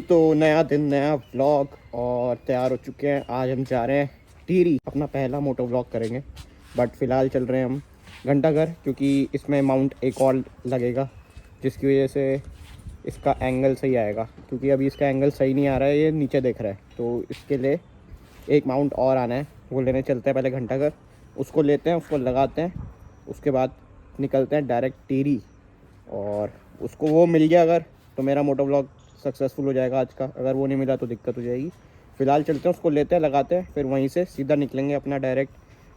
तो नया दिन नया व्लॉग और तैयार हो चुके हैं। आज हम जा रहे हैं टिहरी, अपना पहला मोटो व्लॉग करेंगे। बट फ़िलहाल चल रहे हैं हम घंटाघर, क्योंकि इसमें माउंट एक और लगेगा, जिसकी वजह से इसका एंगल सही आएगा। क्योंकि अभी इसका एंगल सही नहीं आ रहा है, ये नीचे देख रहा है, तो इसके लिए एक माउंट और आना है। वो लेने चलते हैं पहले घंटाघर, उसको लेते हैं, उसको लगाते हैं, उसके बाद निकलते हैं डायरेक्ट टिहरी। और उसको वो मिल गया अगर, तो मेरा मोटो व्लॉग सक्सेसफुल हो जाएगा आज का। अगर वो नहीं मिला तो दिक्कत हो जाएगी। फ़िलहाल चलते हैं, उसको लेते हैं, लगाते हैं, फिर वहीं से सीधा निकलेंगे अपना डायरेक्ट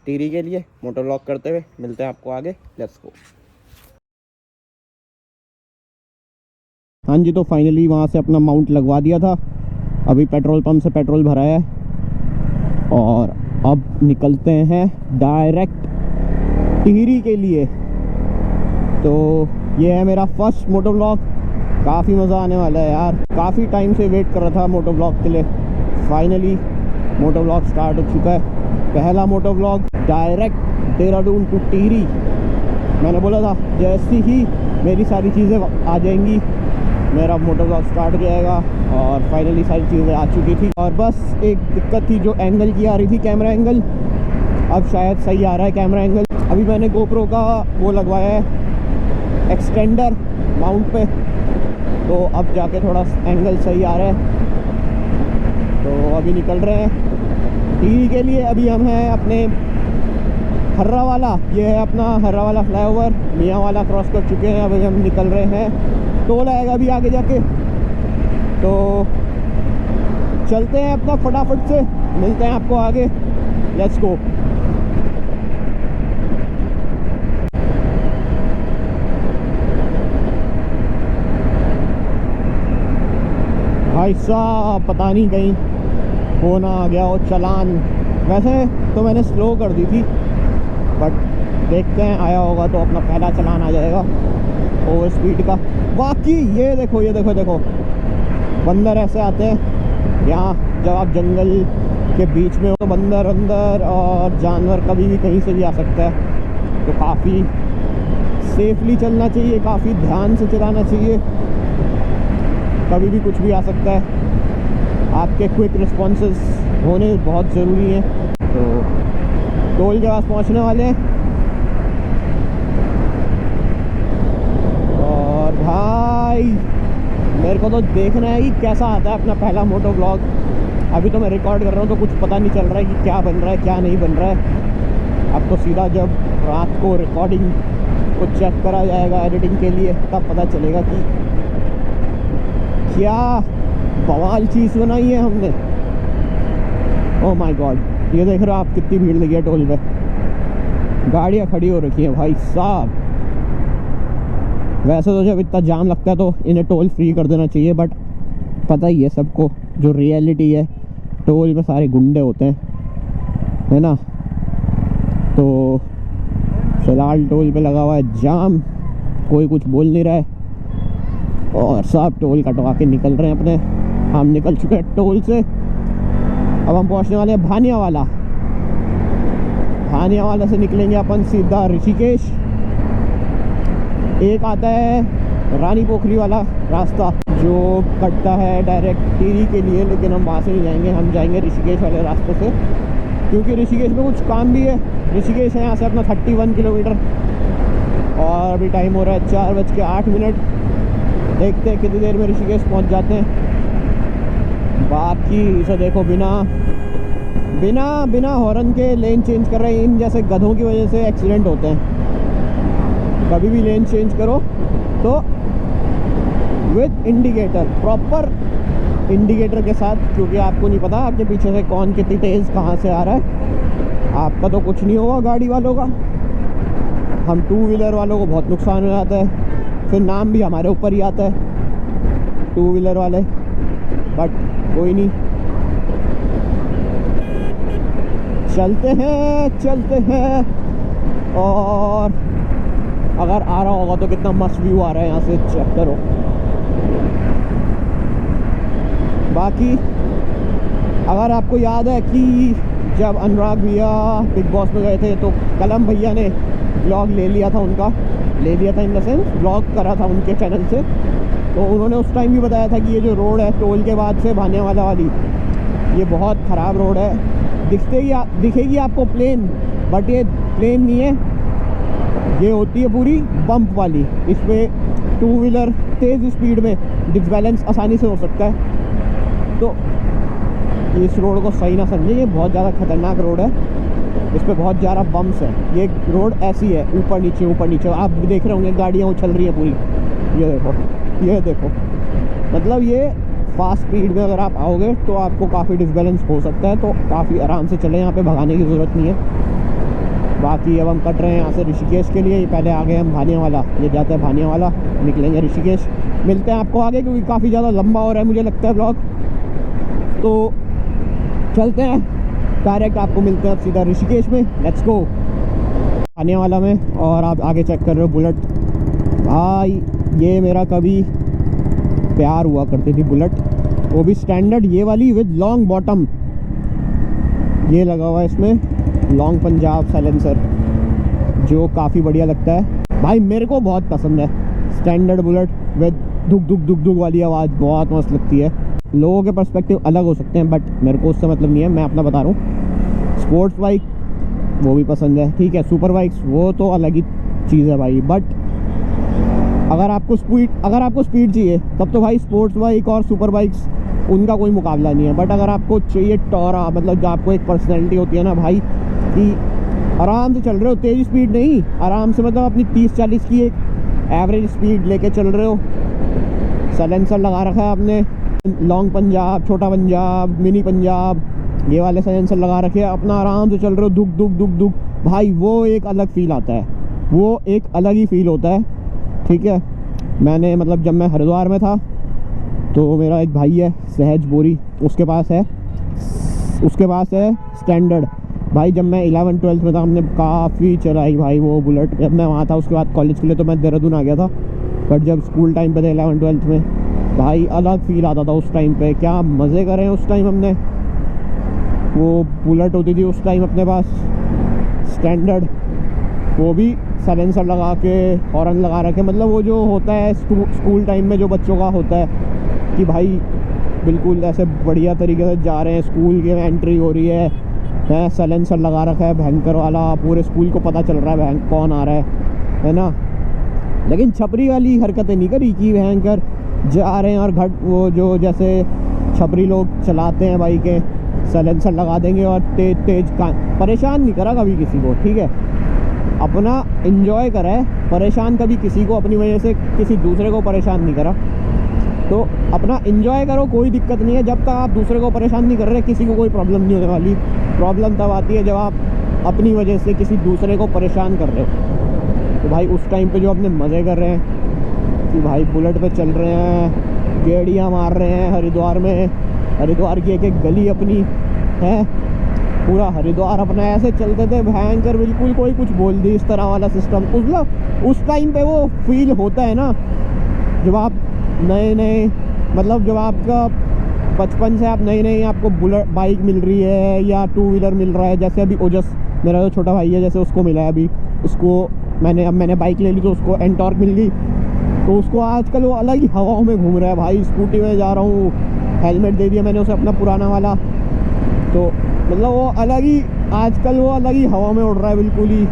टिहरी के लिए मोटो व्लॉग करते हुए। मिलते हैं आपको आगे, लेट्स गो। हाँ जी, तो फाइनली वहाँ से अपना माउंट लगवा दिया था। अभी पेट्रोल पंप से पेट्रोल भरा है और अब निकलते हैं डायरेक्ट टिहरी के लिए। तो ये है मेरा फर्स्ट मोटो व्लॉग। काफ़ी मज़ा आने वाला है यार। काफ़ी टाइम से वेट कर रहा था मोटो व्लॉग के लिए। फाइनली मोटो व्लॉग स्टार्ट हो चुका है। पहला moto vlog direct Dehradun to Tehri. मैंने बोला था जैसी ही मेरी सारी चीज़ें आ जाएंगी मेरा मोटो व्लॉग स्टार्ट हो जाएगा, और फाइनली सारी चीज़ें आ चुकी थी। और बस एक दिक्कत थी, जो एंगल की आ रही थी, कैमरा एंगल। अब शायद सही आ रहा है कैमरा एंगल। अभी मैंने गोप्रो का वो लगवाया है एक्सटेंडर माउंट पे, तो अब जाके थोड़ा एंगल सही आ रहा है। तो अभी निकल रहे हैं टिहरी के लिए। अभी हम हैं अपने हर्रा वाला, ये है अपना हर्रा वाला फ्लाईओवर, मियाँ वाला क्रॉस कर चुके हैं। अभी हम निकल रहे हैं, टोल आएगा अभी आगे जाके, तो चलते हैं अपना फटाफट से। मिलते हैं आपको आगे, लेट्स गो। भाई साहब पता नहीं कहीं फोन आ गया हो चालान। वैसे तो मैंने स्लो कर दी थी, बट देखते हैं आया होगा तो अपना पहला चालान आ जाएगा ओवर स्पीड का। बाकी ये देखो, ये देखो देखो, बंदर ऐसे आते हैं यहाँ जब आप जंगल के बीच में हो। तो बंदर अंदर और जानवर कभी भी कहीं से भी आ सकता है, तो काफ़ी सेफली चलना चाहिए, काफ़ी ध्यान से चलाना चाहिए। कभी भी कुछ भी आ सकता है। आपके क्विक रिस्पॉन्सेस होने बहुत ज़रूरी हैं। तो टोल के पास पहुंचने वाले हैं, और भाई मेरे को तो देखना है कि कैसा आता है अपना पहला मोटो व्लॉग। अभी तो मैं रिकॉर्ड कर रहा हूँ, तो कुछ पता नहीं चल रहा है कि क्या बन रहा है क्या नहीं बन रहा है। अब तो सीधा जब रात को रिकॉर्डिंग को चेक करा जाएगा एडिटिंग के लिए, तब पता चलेगा कि क्या बवाल चीज़ बनाई है हमने। ओह माय गॉड, ये देख रहे हो आप कितनी भीड़ लगी है टोल पे। गाड़ियाँ खड़ी हो रखी हैं भाई साहब। वैसे तो जब इतना जाम लगता है तो इन्हें टोल फ्री कर देना चाहिए, बट पता ही है सबको जो रियलिटी है, टोल पे सारे गुंडे होते हैं, है ना। तो फिलहाल टोल पे लगा हुआ है जाम, कोई कुछ बोल नहीं रहा है, और सब टोल कटवा के निकल रहे हैं अपने। हम निकल चुके हैं टोल से। अब हम पहुंचने वाले हैं भानियावाला। भानियावाला से निकलेंगे अपन सीधा ऋषिकेश। एक आता है रानी पोखरी वाला रास्ता जो कटता है डायरेक्ट टिहरी के लिए, लेकिन हम वहाँ से नहीं जाएंगे, हम जाएंगे ऋषिकेश वाले रास्ते से, क्योंकि ऋषिकेश में कुछ काम भी है। ऋषिकेश है यहाँ से अपना 31 किलोमीटर, और अभी टाइम हो रहा है 4:08। देखते हैं कितनी देर में ऋषिकेश पहुंच जाते हैं। बाकी इसे देखो, बिना हॉर्न के लेन चेंज कर रहे हैं। इन जैसे गधों की वजह से एक्सीडेंट होते हैं। कभी भी लेन चेंज करो तो विद इंडिकेटर, प्रॉपर इंडिकेटर के साथ, क्योंकि आपको नहीं पता आपके पीछे से कौन कितनी तेज़ कहाँ से आ रहा है। आपका तो कुछ नहीं होगा गाड़ी वालों का, हम टू व्हीलर वालों को बहुत नुकसान हो जाता है। फिर नाम भी हमारे ऊपर ही आता है, टू व्हीलर वाले। बट कोई नहीं, चलते हैं। और अगर आ रहा होगा तो कितना मस्त व्यू आ रहा है यहाँ से, चेक करो। बाकी अगर आपको याद है कि जब अनुराग भैया बिग बॉस में गए थे, तो कलम भैया ने ब्लॉग ले लिया था उनका, इन द सेंस ब्लॉग करा था उनके चैनल से। तो उन्होंने उस टाइम भी बताया था कि ये जो रोड है टोल के बाद से भानेवाला वाली, ये बहुत ख़राब रोड है। दिखेगी आपको प्लेन, बट ये प्लेन नहीं है, ये होती है पूरी बम्प वाली। इस पर टू व्हीलर तेज़ स्पीड में डिसबैलेंस आसानी से हो सकता है। तो इस रोड को सही ना समझे, ये बहुत ज़्यादा खतरनाक रोड है, इस पर बहुत ज़्यादा बम्प्स है। ये रोड ऐसी है, ऊपर नीचे आप देख रहे होंगे गाड़ियाँ उछल रही हैं पूरी। ये देखो मतलब ये फास्ट स्पीड में अगर आप आओगे तो आपको काफ़ी डिसबैलेंस हो सकता है। तो काफ़ी आराम से चले, यहाँ पे भगाने की ज़रूरत नहीं है। बाकी अब हम कट रहे हैं यहाँ से ऋषिकेश के लिए। पहले आ गए हम भानियावाला, ये जाते हैं भानियावाला, निकलेंगे ऋषिकेश। मिलते हैं आपको आगे, क्योंकि काफ़ी ज़्यादा लंबा हो रहा है मुझे लगता है ब्लॉग। तो चलते हैं डायरेक्ट, आपको मिलते हैं अब सीधा ऋषिकेश में। लेट्स गो भानियावाला में। और आप आगे चेक कर रहे हो बुलेट, भाई ये मेरा कभी प्यार हुआ करती थी बुलेट, वो भी स्टैंडर्ड ये वाली विद लॉन्ग बॉटम। ये लगा हुआ है इसमें लॉन्ग पंजाब साइलेंसर, जो काफ़ी बढ़िया लगता है भाई, मेरे को बहुत पसंद है। स्टैंडर्ड बुलेट विद धुक धुक धुक धुक वाली आवाज़ बहुत मस्त लगती है। लोगों के पर्सपेक्टिव अलग हो सकते हैं, बट मेरे को उससे मतलब नहीं है, मैं अपना बता रहा हूँ। स्पोर्ट्स बाइक वो भी पसंद है, ठीक है। सुपर बाइक्स वो तो अलग ही चीज़ है भाई, बट अगर आपको स्पीड चाहिए तब तो भाई स्पोर्ट्स बाइक और सुपर बाइक्स उनका कोई मुकाबला नहीं है। बट अगर आपको चाहिए टॉरा, मतलब जो आपको एक पर्सनैलिटी होती है ना भाई, कि आराम से चल रहे हो, तेज़ स्पीड नहीं, आराम से, मतलब अपनी 30-40 की एक एवरेज स्पीड लेके चल रहे हो। साइलेंसर लगा रखा है आपने, लॉन्ग पंजाब, छोटा पंजाब, मिनी पंजाब, ये वाले साइलेंसर लगा रखे हैं, अपना आराम से चल रहे हो, दुक दुक दुक दुक भाई, वो एक अलग फील आता है, वो एक अलग ही फील होता है, ठीक है। मैंने मतलब जब मैं हरिद्वार में था तो मेरा एक भाई है सहज बोरी, उसके पास है स्टैंडर्ड भाई। जब मैं 11th-12th में था हमने काफ़ी चलाई भाई वो बुलेट, जब मैं वहाँ था। उसके बाद कॉलेज के लिए तो मैं देहरादून आ गया था, बट जब स्कूल टाइम पे थे 11th-12th में भाई, अलग फील आता था उस टाइम पे। क्या मज़े करे उस टाइम हमने। वो बुलेट होती थी उस टाइम अपने पास स्टैंडर्ड, वो भी साइलेंसर लगा के, हॉर्न लगा रखे, मतलब वो जो होता है स्कूल टाइम में जो बच्चों का होता है कि भाई बिल्कुल ऐसे बढ़िया तरीके से जा रहे हैं, स्कूल की एंट्री हो रही है, साइलेंसर लगा रखा है भयंकर वाला, पूरे स्कूल को पता चल रहा है कौन आ रहा है ना। लेकिन छपरी वाली हरकतें नहीं करी कि भयंकर जा रहे हैं और वो जो जैसे छपरी लोग चलाते हैं बाइकें, साइलेंसर लगा देंगे और तेज परेशान नहीं करा कभी किसी को, ठीक है। अपना एंजॉय करा है, परेशान कभी किसी को अपनी वजह से किसी दूसरे को परेशान नहीं करा। तो अपना एंजॉय करो, कोई दिक्कत नहीं है। जब तक आप दूसरे को परेशान नहीं कर रहे, किसी को कोई प्रॉब्लम नहीं होने वाली। प्रॉब्लम तब आती है जब आप अपनी वजह से किसी दूसरे को परेशान कर रहे हो। तो भाई उस टाइम पे जो अपने मज़े कर रहे हैं कि भाई बुलेट पे चल रहे हैं, गेड़ियाँ मार रहे हैं हरिद्वार में, हरिद्वार की एक एक गली अपनी है, पूरा हरिद्वार अपना ऐसे चलते थे भयंकर, बिल्कुल कोई कुछ बोल दी इस तरह वाला सिस्टम। उस टाइम पे वो फील होता है ना, जब आप नए मतलब जब आपका बचपन से आप नई आपको बुलेट बाइक मिल रही है या टू व्हीलर मिल रहा है। जैसे अभी ओजस मेरा जो छोटा भाई है, जैसे उसको मिला है अभी, उसको मैंने बाइक ले ली तो उसको एंटॉर्क मिल गई, तो उसको आजकल वो अलग ही हवाओं में घूम रहा है भाई। स्कूटी में जा रहा हूँ, हेलमेट दे दिया मैंने उसे अपना पुराना वाला, तो मतलब वो अलग ही आजकल वो अलग ही हवा में उड़ रहा है बिल्कुल ही,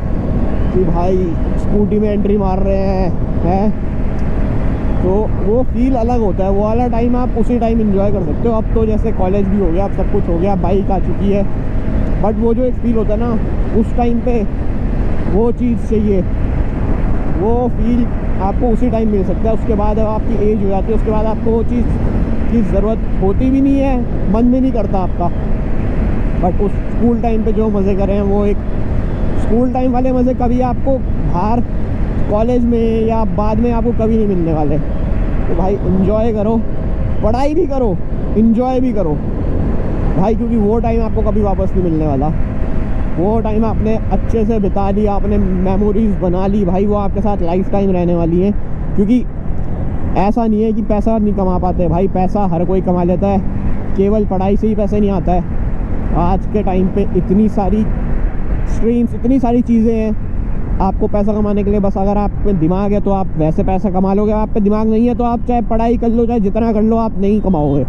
कि भाई स्कूटी में एंट्री मार रहे हैं। तो वो फील अलग होता है, वो वाला टाइम आप उसी टाइम एंजॉय कर सकते हो। अब तो जैसे कॉलेज भी हो गया, अब सब कुछ हो गया, बाइक आ चुकी है, बट वो जो एक फील होता है ना उस टाइम पे, वो चीज़ चाहिए, वो फील आपको उसी टाइम मिल सकता है। उसके बाद अब आपकी एज हो जाती है, उसके बाद आपको वो चीज़ की ज़रूरत होती भी नहीं है, मन भी नहीं करता आपका। बट उस स्कूल टाइम पे जो मज़े करे हैं, वो एक स्कूल टाइम वाले मज़े कभी आपको बाहर कॉलेज में या बाद में आपको कभी नहीं मिलने वाले। तो भाई एंजॉय करो, पढ़ाई भी करो, एंजॉय भी करो भाई, क्योंकि वो टाइम आपको कभी वापस नहीं मिलने वाला। वो टाइम आपने अच्छे से बिता लिया, आपने मेमोरीज़ बना ली भाई, वो आपके साथ लाइफ टाइम रहने वाली हैं। क्योंकि ऐसा नहीं है कि पैसा नहीं कमा पाते भाई, पैसा हर कोई कमा लेता है, केवल पढ़ाई से ही पैसे नहीं आता है। आज के टाइम पे इतनी सारी स्ट्रीम्स, इतनी सारी चीज़ें हैं आपको पैसा कमाने के लिए बस अगर आप पे दिमाग है तो आप वैसे पैसा कमा लोगे, आप पे दिमाग नहीं है तो आप चाहे पढ़ाई कर लो चाहे जितना कर लो आप नहीं कमाओगे।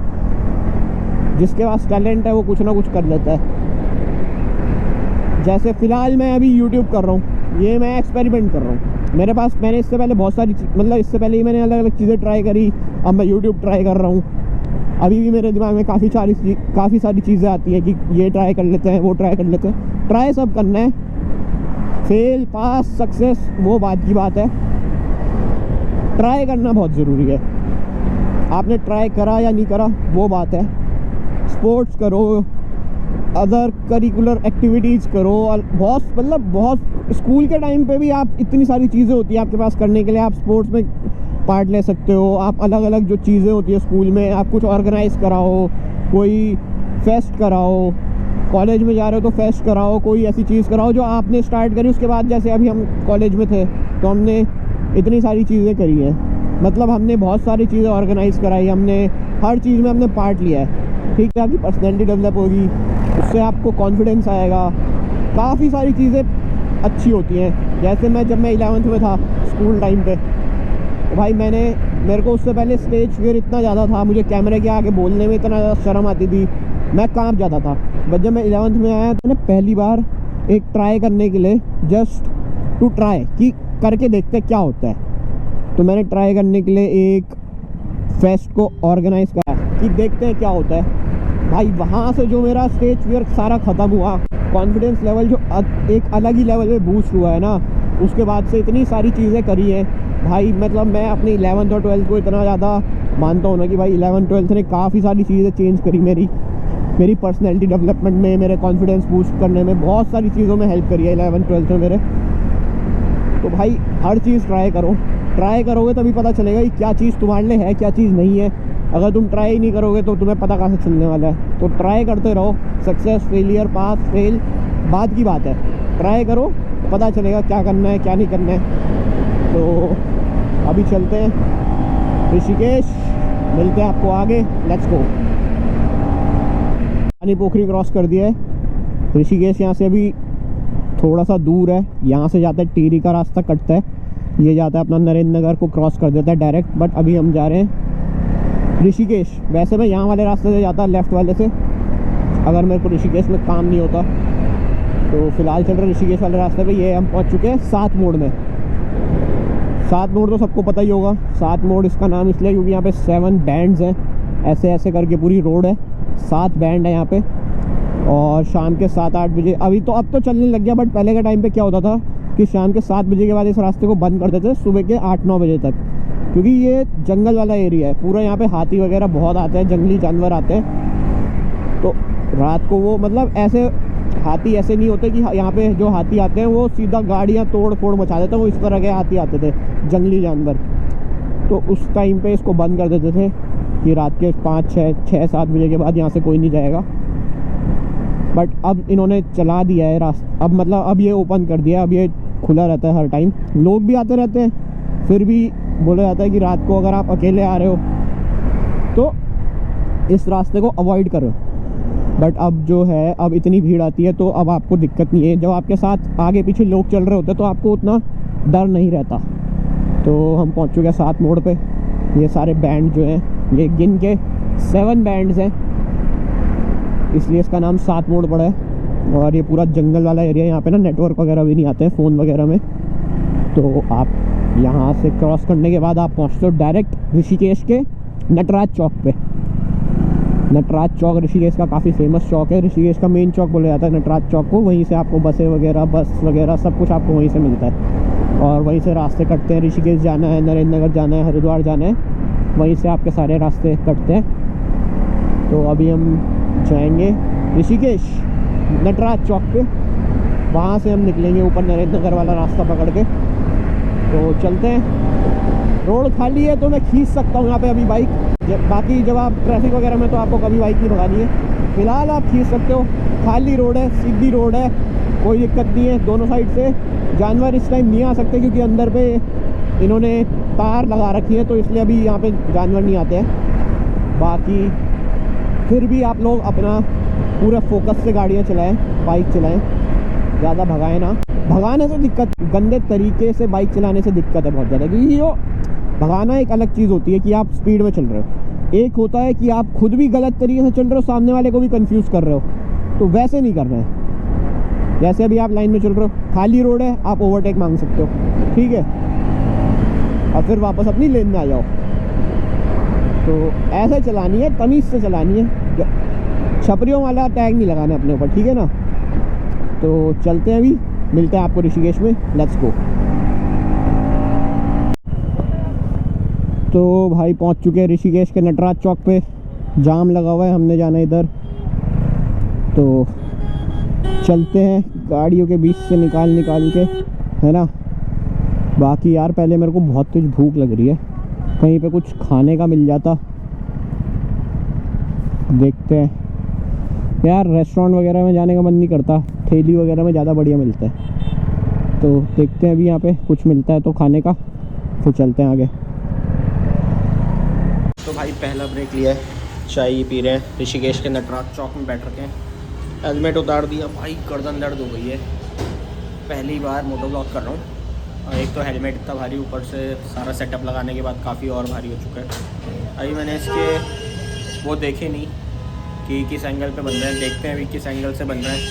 जिसके पास टैलेंट है वो कुछ ना कुछ कर लेता है। जैसे फ़िलहाल मैं अभी यूट्यूब कर रहा हूँ, ये मैं एक्सपेरिमेंट कर रहा हूँ। मेरे पास मैंने इससे पहले बहुत सारी मतलब इससे पहले ही मैंने अलग अलग चीज़ें ट्राई करी, अब मैं यूट्यूब ट्राई कर रहा हूँ। अभी भी मेरे दिमाग में काफ़ी सारी चीज़ें आती हैं कि ये ट्राई कर लेते हैं, वो ट्राई कर लेते हैं। ट्राई सब करना है, फेल पास सक्सेस वो बात की बात है, ट्राई करना बहुत ज़रूरी है। आपने ट्राई करा या नहीं करा वो बात है। स्पोर्ट्स करो, अदर करिकुलर एक्टिविटीज़ करो, और बहुत स्कूल के टाइम पे भी आप इतनी सारी चीज़ें होती है आपके पास करने के लिए। आप स्पोर्ट्स में पार्ट ले सकते हो, आप अलग अलग जो चीज़ें होती है स्कूल में, आप कुछ ऑर्गेनाइज़ कराओ, कोई फेस्ट कराओ, कॉलेज में जा रहे हो तो फेस्ट कराओ, कोई ऐसी चीज़ कराओ जो आपने स्टार्ट करी। उसके बाद जैसे अभी हम कॉलेज में थे तो हमने इतनी सारी चीज़ें करी हैं, मतलब हमने बहुत सारी चीज़ें ऑर्गेनाइज़ कराई, हमने हर चीज़ में हमने पार्ट लिया है। ठीक है, आपकी पर्सनैलिटी डेवलप होगी, उससे आपको कॉन्फिडेंस आएगा, काफ़ी सारी चीज़ें अच्छी होती हैं। जैसे जब मैं 11th में था स्कूल टाइम पे, तो भाई मेरे को उससे पहले स्टेज फियर इतना ज़्यादा था, मुझे कैमरे के आगे बोलने में इतना ज़्यादा शर्म आती थी, मैं कांप जाता था। बट जब मैं 11th में आया तो मैंने पहली बार एक ट्राई करने के लिए, जस्ट टू ट्राई कि करके देखते क्या होता है, तो मैंने ट्राई करने के लिए एक फेस्ट को ऑर्गेनाइज़ करा कि देखते हैं क्या होता है। भाई वहाँ से जो मेरा स्टेज फियर सारा ख़त्म हुआ, कॉन्फिडेंस लेवल जो एक अलग ही लेवल पे बूस्ट हुआ है ना, उसके बाद से इतनी सारी चीज़ें करी हैं भाई। मतलब मैं अपनी 11th और 12th को इतना ज़्यादा मानता हूँ ना कि भाई 11th 12th ने काफ़ी सारी चीज़ें चेंज करी मेरी पर्सनैलिटी डेवलपमेंट में, मेरे कॉन्फिडेंस बूस्ट करने में, बहुत सारी चीज़ों में हेल्प करी है 11th 12th में मेरे। तो भाई हर चीज़ ट्राई करो, ट्राई करोगे तभी पता चलेगा कि क्या चीज़ तुम्हारे लिए है, क्या चीज़ नहीं है। अगर तुम ट्राई ही नहीं करोगे तो तुम्हें पता कहाँ से चलने वाला है। तो ट्राई करते रहो, सक्सेस फेलियर पास फेल बात की बात है, ट्राई करो पता चलेगा क्या करना है क्या नहीं करना है। तो अभी चलते हैं ऋषिकेश, मिलते हैं आपको आगे, लेट्स गो। पानी पोखरी क्रॉस कर दिया है। ऋषिकेश यहाँ से अभी थोड़ा सा दूर है, यहाँ से जाता है टिहरी का रास्ता कटता है, ये जाता है अपना नरेंद्र नगर को क्रॉस कर देता है डायरेक्ट। बट अभी हम जा रहे हैं ऋषिकेश। वैसे मैं यहाँ वाले रास्ते से जाता लेफ़्ट वाले से, अगर मेरे को ऋषिकेश में काम नहीं होता। तो फिलहाल चल रहे ऋषिकेश वाले रास्ते पे। ये हम पहुँच चुके हैं 7 मोड़ में। 7 मोड़ तो सबको पता ही होगा। 7 मोड़ इसका नाम इसलिए क्योंकि यहाँ पे 7 बैंड्स हैं, ऐसे ऐसे करके पूरी रोड है, 7 बैंड है यहाँ पे। और शाम के 7-8 बजे, अब तो चलने लग गया, बट पहले के टाइम पे क्या होता था कि शाम के 7 बजे के बाद इस रास्ते को बंद कर देते थे सुबह के 8-9 बजे तक, क्योंकि ये जंगल वाला एरिया है पूरा। यहाँ पे हाथी वगैरह बहुत आते हैं, जंगली जानवर आते हैं। तो रात को वो मतलब ऐसे हाथी ऐसे नहीं होते कि यहाँ पे जो हाथी आते हैं वो सीधा गाड़ियाँ तोड़ फोड़ मचा देते हैं, वो इस तरह के हाथी आते थे जंगली जानवर। तो उस टाइम पे इसको बंद कर देते थे कि रात के 5-6-7 बजे के बाद यहाँ से कोई नहीं जाएगा। बट अब इन्होंने चला दिया है रास्ता, अब ये ओपन कर दिया, अब ये खुला रहता है हर टाइम, लोग भी आते रहते हैं। फिर भी बोला जाता है कि रात को अगर आप अकेले आ रहे हो तो इस रास्ते को अवॉइड करो। बट अब जो है, अब इतनी भीड़ आती है तो अब आपको दिक्कत नहीं है, जब आपके साथ आगे पीछे लोग चल रहे होते हैं तो आपको उतना डर नहीं रहता। तो हम पहुंच चुके हैं 7 मोड़ पे। ये सारे बैंड जो हैं, ये गिन के 7 बैंड्स हैं, इसलिए इसका नाम 7 मोड़ पड़ा है। और ये पूरा जंगल वाला एरिया, यहाँ पे ना नेटवर्क वगैरह भी नहीं आते हैं फ़ोन वगैरह में। तो आप यहाँ से क्रॉस करने के बाद आप पहुँचते हो डायरेक्ट ऋषिकेश के नटराज चौक पे। नटराज चौक ऋषिकेश का काफ़ी फेमस चौक है, ऋषिकेश का मेन चौक बोला जाता है नटराज चौक को। वहीं से आपको बस वगैरह सब कुछ आपको वहीं से मिलता है, और वहीं से रास्ते कटते हैं। ऋषिकेश जाना है, नरेंद्र नगर जाना है, हरिद्वार जाना है, वहीं से आपके सारे रास्ते कटते हैं। तो अभी हम जाएंगे ऋषिकेश नटराज चौक पे, वहाँ से हम निकलेंगे ऊपर नरेंद्र नगर वाला रास्ता पकड़ के। तो चलते हैं। रोड खाली है तो मैं खींच सकता हूँ यहाँ पे अभी बाइक, बाकी जब आप ट्रैफिक वगैरह में तो आपको कभी बाइक नहीं भगानी है। फिलहाल आप खींच सकते हो, खाली रोड है, सीधी रोड है, कोई दिक्कत नहीं है। दोनों साइड से जानवर इस टाइम नहीं आ सकते क्योंकि अंदर पे इन्होंने तार लगा रखी है, तो इसलिए अभी यहाँ पे जानवर नहीं आते हैं। बाकी फिर भी आप लोग अपना पूरा फोकस से गाड़ियाँ चलाएं, बाइक चलाएं, ज़्यादा भगाएं ना। भगाने से दिक्कत, गंदे तरीके से बाइक चलाने से दिक्कत है बहुत ज़्यादा, क्योंकि जो भगाना एक अलग चीज़ होती है कि आप स्पीड में चल रहे हो, एक होता है कि आप खुद भी गलत तरीके से चल रहे हो, सामने वाले को भी कंफ्यूज कर रहे हो। तो वैसे नहीं करना है। जैसे अभी आप लाइन में चल रहे हो, खाली रोड है, आप ओवरटेक मांग सकते हो, ठीक है, और फिर वापस अपनी लेन में आ जाओ। तो ऐसे चलानी है, तमीज़ से चलानी है, छपरियों वाला टैग नहीं लगाना अपने ऊपर, ठीक है ना। तो चलते हैं, अभी मिलते हैं आपको ऋषिकेश में, लेट्स गो। तो भाई पहुंच चुके हैं ऋषिकेश के नटराज चौक पे, जाम लगा हुआ है, हमने जाना है इधर, तो चलते हैं गाड़ियों के बीच से निकाल के, है ना। बाकी यार पहले मेरे को बहुत तेज भूख लग रही है, कहीं पे कुछ खाने का मिल जाता, देखते हैं यार। रेस्टोरेंट वगैरह में जाने का मन नहीं करता, ठेली वगैरह में ज़्यादा बढ़िया मिलता है। तो देखते हैं अभी यहाँ पे कुछ मिलता है तो खाने का, फिर चलते हैं आगे। तो भाई पहला ब्रेक लिया है, चाय पी रहे हैं, ऋषिकेश के नटराज चौक में बैठ रखे हैं। हेलमेट उतार दिया, भाई गर्दन दर्द हो गई है, पहली बार मोटो ब्लॉग कर रहा हूँ, और एक तो हेलमेट इतना भारी, ऊपर से सारा सेटअप लगाने के बाद काफ़ी और भारी हो चुका है। अभी मैंने इसके वो देखे नहीं कि किस एंगल पे बन रहे हैं, देखते हैं अभी किस एंगल से बन रहे हैं,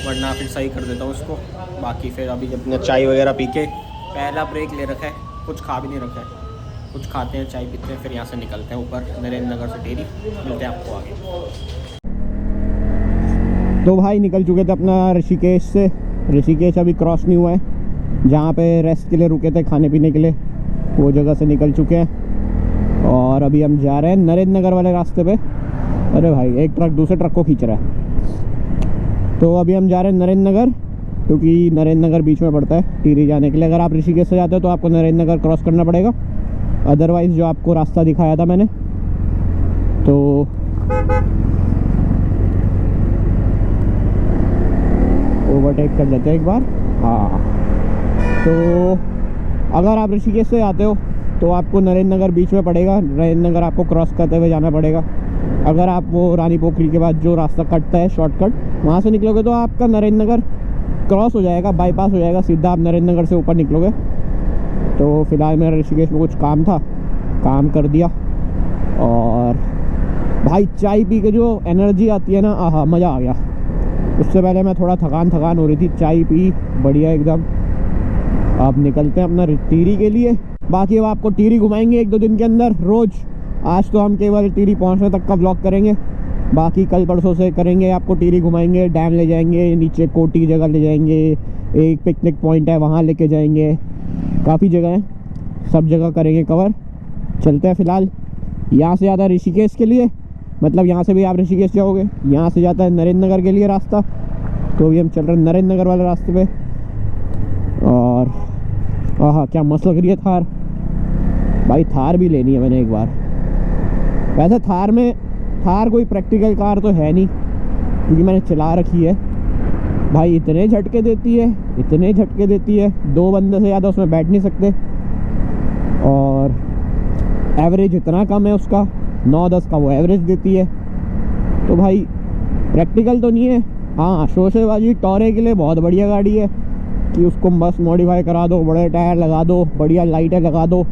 वरना फिर सही कर देता हूँ उसको। बाकी फिर अभी जब मैं चाय वगैरह पी के, पहला ब्रेक ले रखा है, कुछ खा भी नहीं रखा है, कुछ खाते हैं, चाय पीते हैं, फिर यहाँ से निकलते हैं ऊपर नरेंद्र नगर से टेरी, मिलते हैं आपको आगे। तो भाई निकल चुके थे अपना ऋषिकेश से, ऋषिकेश अभी क्रॉस नहीं हुआ है, जहाँ पे रेस्ट के लिए रुके थे खाने पीने के लिए, वो जगह से निकल चुके हैं, और अभी हम जा रहे हैं नरेंद्र नगर वाले रास्ते पे। अरे भाई एक ट्रक दूसरे ट्रक को खींच रहा है। तो अभी हम जा रहे हैं नरेंद्र नगर, क्योंकि नरेंद्र नगर बीच में पड़ता है टिहरी जाने के लिए। अगर आप ऋषिकेश से जाते हो तो आपको नरेंद्र नगर क्रॉस करना पड़ेगा, अदरवाइज़ जो आपको रास्ता दिखाया था मैंने, तो ओवरटेक कर लेते हैं एक बार। हाँ, तो अगर आप ऋषिकेश से आते हो तो आपको नरेंद्र नगर बीच में पड़ेगा, नरेंद्र नगर आपको क्रॉस करते हुए जाना पड़ेगा। अगर आप वो रानी पोखरी के बाद जो रास्ता कटता है शॉर्टकट, वहाँ से निकलोगे तो आपका नरेंद्र नगर क्रॉस हो जाएगा, बाईपास हो जाएगा, सीधा आप नरेंद्र नगर से ऊपर निकलोगे। तो फिलहाल मेरा ऋषिकेश में कुछ काम था, काम कर दिया, और भाई चाय पी के जो एनर्जी आती है ना, आहा मज़ा आ गया। उससे पहले मैं थोड़ा थकान हो रही थी, चाय पी बढ़िया एकदम। अब निकलते हैं अपना टिहरी के लिए। बाकी अब आपको टिहरी घुमाएंगे 1-2 दिन के अंदर रोज़। आज तो हम केवल टिहरी पहुंचने तक का व्लॉग करेंगे, बाकी कल परसों से करेंगे, आपको टिहरी घुमाएंगे, डैम ले जाएंगे, नीचे कोटी की जगह ले जाएंगे, एक पिकनिक पॉइंट है वहाँ लेके जाएंगे, काफ़ी जगह है, सब जगह करेंगे कवर। चलते हैं फिलहाल यहाँ से ज़्यादा ऋषिकेश के लिए, मतलब यहाँ से भी आप ऋषिकेश जाओगे, यहाँ से जाता है नरेंद्र नगर के लिए रास्ता। तो अभी हम चल रहे हैं नरेंद्र नगर वाले रास्ते पे, और आहा क्या मस्त लग रही है थार। भाई थार भी लेनी है मैंने एक बार। वैसे थार कोई प्रैक्टिकल कार तो है नहीं, क्योंकि मैंने चला रखी है। भाई इतने झटके देती है, 2 बंदे से ज़्यादा उसमें बैठ नहीं सकते, और एवरेज इतना कम है उसका, 9-10 का वो एवरेज देती है। तो भाई प्रैक्टिकल तो नहीं है, हाँ शोशेबाजी टॉरे के लिए बहुत बढ़िया गाड़ी है, कि उसको मस्त मॉडिफाई करा दो, बड़े टायर लगा दो, बढ़िया लाइटें लगा दो,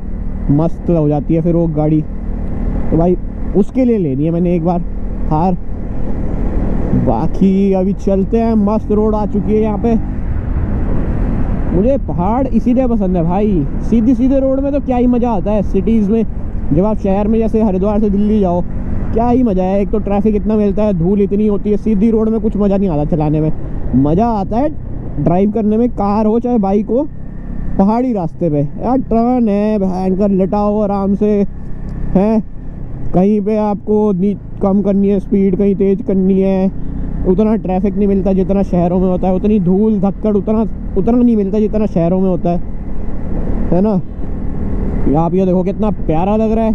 मस्त हो जाती है फिर वो गाड़ी। तो भाई उसके लिए लेनी है मैंने एक बार थार। बाकी अभी चलते हैं, मस्त रोड आ चुकी है यहाँ पे। मुझे पहाड़ इसीलिए पसंद है भाई, सीधे रोड में तो क्या ही मज़ा आता है सिटीज़ में। जब आप शहर में जैसे हरिद्वार से दिल्ली जाओ, क्या ही मज़ा है, एक तो ट्रैफिक इतना मिलता है, धूल इतनी होती है, सीधी रोड में कुछ मज़ा नहीं आता चलाने में। मज़ा आता है ड्राइव करने में, कार हो चाहे बाइक हो, पहाड़ी रास्ते पे यार टर्न है, भयंकर लेटाओ आराम से, हैं कहीं पे आपको कम करनी है स्पीड, कहीं तेज़ करनी है, उतना ट्रैफिक नहीं मिलता जितना शहरों में होता है, उतनी धूल धक्कड़ उतना नहीं मिलता जितना शहरों में होता है ना। आप ये देखो कितना प्यारा लग रहा है,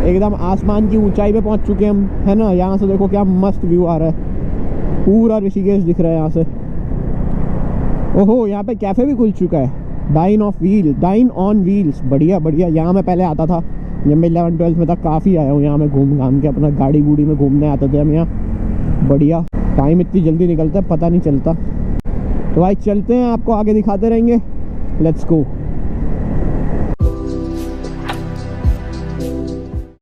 एकदम आसमान की ऊंचाई पे पहुंच चुके हम, है ना। यहाँ से देखो क्या मस्त व्यू आ रहा है, पूरा ऋषिकेश दिख रहा है यहाँ से। ओहो यहाँ पे कैफ़े भी खुल चुका है, डाइन ऑन व्हील्स, बढ़िया। यहाँ मैं पहले आता था जब मैं 11-12 में था, काफ़ी आया हूँ यहाँ मैं घूम घाम के, अपना गाड़ी गुड़ी में घूमने आते थे हम यहाँ, बढ़िया। टाइम इतनी जल्दी निकलता है पता नहीं चलता। तो भाई चलते हैं, आपको आगे दिखाते रहेंगे। Let's go.